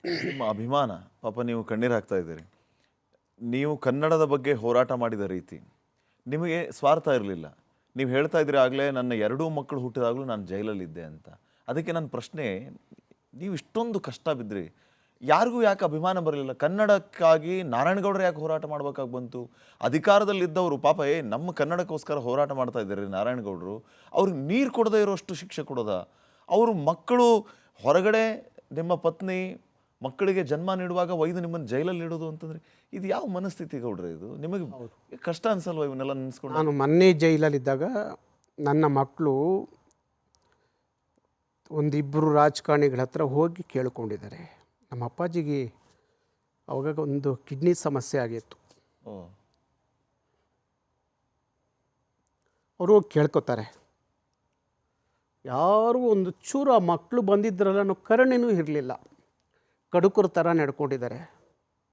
ನಿಮ್ಮ ಅಭಿಮಾನ ಪಾಪ ನೀವು ಕಣ್ಣೀರು ಹಾಕ್ತಾ ಇದ್ದೀರಿ. ನೀವು ಕನ್ನಡದ ಬಗ್ಗೆ ಹೋರಾಟ ಮಾಡಿದ ರೀತಿ ನಿಮಗೆ ಸ್ವಾರ್ಥ ಇರಲಿಲ್ಲ. ನೀವು ಹೇಳ್ತಾ ಇದ್ದೀರಿ ಆಗಲೇ ನನ್ನ ಎರಡೂ ಮಕ್ಕಳು ಹುಟ್ಟಿದಾಗಲೂ ನಾನು ಜೈಲಲ್ಲಿದ್ದೆ ಅಂತ. ಅದಕ್ಕೆ ನನ್ನ ಪ್ರಶ್ನೆ, ನೀವು ಇಷ್ಟೊಂದು ಕಷ್ಟ ಬಿದ್ದಿರಿ, ಯಾರಿಗೂ ಯಾಕೆ ಅಭಿಮಾನ ಬರಲಿಲ್ಲ? ಕನ್ನಡಕ್ಕಾಗಿ ನಾರಾಯಣಗೌಡರು ಯಾಕೆ ಹೋರಾಟ ಮಾಡ್ಬೇಕಾಗಿ ಬಂತು? ಅಧಿಕಾರದಲ್ಲಿದ್ದವರು ಪಾಪ ನಮ್ಮ ಕನ್ನಡಕ್ಕೋಸ್ಕರ ಹೋರಾಟ ಮಾಡ್ತಾ ಇದ್ದಾರೆ ನಾರಾಯಣಗೌಡರು, ಅವ್ರಿಗೆ ನೀರು ಕೊಡದೇ ಇರೋಷ್ಟು ಶಿಕ್ಷೆ ಕೊಡೋದ? ಅವರು ಮಕ್ಕಳು ಹೊರಗಡೆ, ನಿಮ್ಮ ಪತ್ನಿ ಮಕ್ಕಳಿಗೆ ಜನ್ಮ ನೀಡುವಾಗ ಒಯ್ದು ನಿಮ್ಮನ್ನು ಜೈಲಲ್ಲಿ ಇಡೋದು ಅಂತಂದರೆ ಇದು ಯಾವ ಮನಸ್ಥಿತಿ ಗೌಡ್ರೆ? ಇದು ನಿಮಗೆ ಕಷ್ಟ ಅನ್ಸಲ್ವ ಇವನ್ನೆಲ್ಲ ನೆನೆಸ್ಕೊಂಡು? ನಾನು ಮೊನ್ನೆ ಜೈಲಲ್ಲಿದ್ದಾಗ ನನ್ನ ಮಕ್ಕಳು ಒಂದಿಬ್ಬರು ರಾಜಕಾರಣಿಗಳ ಹತ್ರ ಹೋಗಿ ಕೇಳ್ಕೊಂಡಿದ್ದಾರೆ. ನಮ್ಮ ಅಪ್ಪಾಜಿಗೆ ಅವಾಗ ಒಂದು ಕಿಡ್ನಿ ಸಮಸ್ಯೆ ಆಗಿತ್ತು. ಅವರು ಹೋಗಿ ಕೇಳ್ಕೊತಾರೆ. ಯಾರು ಒಂದು ಚೂರು ಆ ಮಕ್ಕಳು ಬಂದಿದ್ರಲ್ಲ ಅನ್ನೋ ಕರುಣೆನೂ ಇರಲಿಲ್ಲ. ಕಡುಕರ ಥರ ನಡ್ಕೊಂಡಿದ್ದಾರೆ.